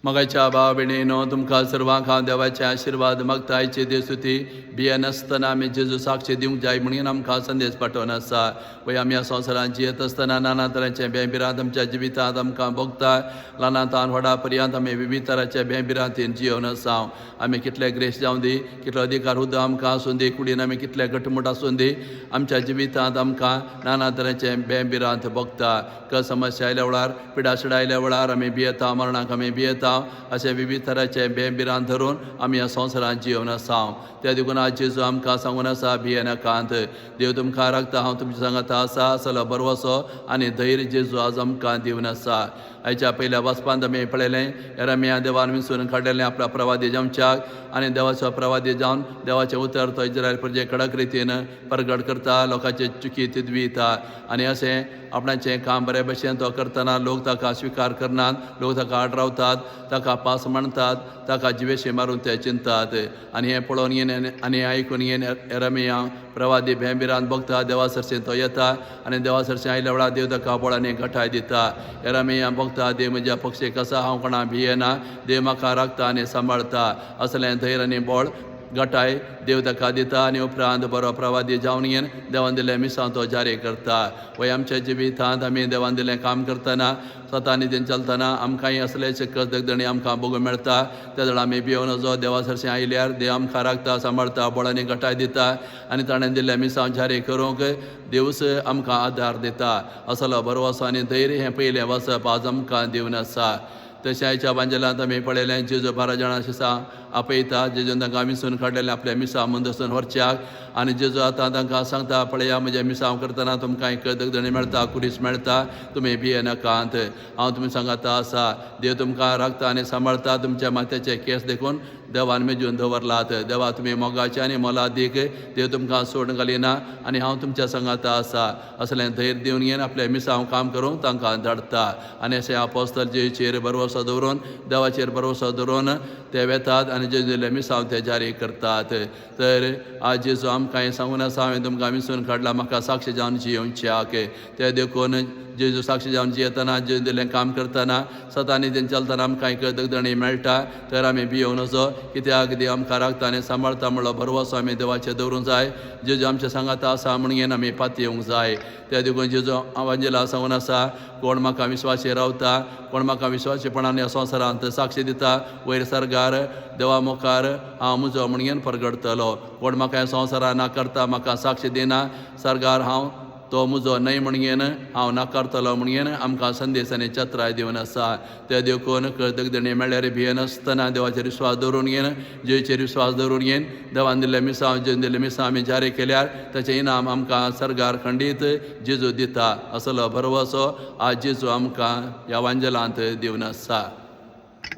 मगाच्या भाव भयणीनो तुमकां सर्वांक हांव देवाचे आशिर्वाद मागतायचे देसुती भियेन आसतना आमी जेजू साक्षी दिवंक जाय म्हणून आमकां संदेश पाठोवन आसा वय आमी ह्या संवसारांत जियेत आसतना नाना तरांचे भेंबिरांत आमच्या जिवितांत आमकां भोगता ल्हानांतल्यान व्हडा पर्यंत आमी विविध तरांच्या भेंबिरांतीन जियोन आसा आमी कितले ग्रेस जावं दी कितलो अधिकार उदो आमकां आसूं दी कुडीन आमी कितले घटमूट आसूं दी आमच्या जिवितांत आमकां नाना तरांचे भेंबिरांत भोगता क समस्या आयल्या वेळार पिडाशिडा आयल्या वेळार आमी भियेता मरणाक आमी भियेता अशे विविध तरांचे भेंबिरांत धरून आमी ह्या संवसारांत जियोन आसा त्या देखून आज जेजू आमकां सांगून आसा भियेनाकांत देव तुमकां राखता हांव तुमच्या सांगाता आसा असलो बरवसो आनी धैर्य जेजू आज आमकां दिवन आसा आयच्या पयल्या वचपांत आमी पळयलें एरमिया देवान विंचून काडलेलें आपल्या प्रवादी जावच्याक आनी देवाचो प्रवादी जावन देवाचें उतर तो इस्रायल प्रजे कडक रितीन परगट करता लोकांचे चुकी तिदविता आनी अशें आपणाचें काम बरे भशेन तो करतना लोक ताका स्विकार करनात लोक ताका आडरावतात ताका पास म्हणटात ताका जिवेशी मारून ते चिंतात आनी हें पळोवन येन आनी आयकून येन एरमिया प्रवादी भेंबिरांत भोगता देवा सरशें तो येता आनी देवा सरशें आयल्या वेळार देव ताका बळांनी घटाय दिता एरमिया भोगता देव म्हज्या पक्षेक आसा हांव कोणा भियेना देव म्हाका राखता आनी सांबाळता असलें धैर्य आनी बळ घटाय देव ताका दिता आनी उपरांत बरो प्रवादी जावन येन देवान दिल्लें मिसां तो जारी करता वय आमच्या जिवितांत आमी देवान दिल्लें काम करतना स्वता निधीन चलतना आमकांय असलेच दगदणी आमकां भोगूंक मेळटा त्या वेळार आमी भियोन वचो देवा सरशें आयल्यार देव आमकां राखता सांबाळता बळांनी घटाय दिता आनी ताणें दिल्लें मिसां जारी करूंक देवूच आमकां आदार दिता असलो बरो वचो आनी धैर्य हें पयलें वचप आज आमकां दिवन आसा तशें आयच्या बांजलांत आमी पळयलें जेजू 12 जाणां शिसां आपयता जेजून तांकां विंचून काडलेलें आपल्या मिसां मुंदसून व्हरच्याक आनी जेजू आतां तांकां सांगता पळया म्हज्या मिसां करतना तुमकां एक दगदणी मेळटा कुडीस मेळटा तुमी भियेनाकांत हांव तुमी सांगाता आसा देव तुमकां राखता आनी सांबाळता तुमच्या माथ्याचे केस देखून देवान मेजून दवरलात देवा तुमी मोगाचे आनी मोलादीक देव तुमकां सोड घालिना आनी हांव तुमच्या सांगाता आसा असलें धैर्य दिवन येन आपल्या मिसां काम करूंक तांकां धाडटा आनी अशें अपोस्तल जेचेर भरवसो दवरून देवाचेर भरवसो दवरून ते वेतात आनी जेजूले मिसां ते जारी करतात तर आज जेजू आमकां सांगून आसा हांवें तुमकां विंचून काडला म्हाका साक्षी जावन जियोवच्याक ते देखून जेजू साक्षी जावन जियेतना जेजू दिल्लें काम करतना स्वता निधीन चलतना आमकां एक दगदणी मेळटा तर आमी भियोन वचो कित्याक देव आमकां राखता आनी सांबाळता म्हणलो बरवसो आमी देवाचें दवरूंक जाय जेजू आमच्या सांगाता आसा म्हणून आमी पाती येवंक जाय त्या देखून जेजू आवांजेला सांगून आसा कोण म्हाका विश्वासी रावता कोण म्हाका विश्वासीपणान ह्या संवसारांत साक्षी दिता वयर सरगार देवा मुखार हांव म्हजो म्हणून परगडटलो कोण म्हाका ह्या संवसारान नाकारता म्हाका साक्षी दिना सरगार हांव तो म्हजो न्हय म्हणून हांव नाकारतलो म्हणून आमकां संदेश आनी चत्राय दिवन आसा ते देखून दगदणी मेळ्ळ्यार भियेनासतना देवाचेर विश्वास दवरून येन जेचेर विश्वास दवरून येन देवान दिल्ले मिसां जेवन दिल्ले मिसां आमी जारी केल्यार ताचें इनाम आमकां सरगार खंडीत जेजू दिता असलो बरवसो आज जेजू आमकां ह्या वांजलांत दिवन आसा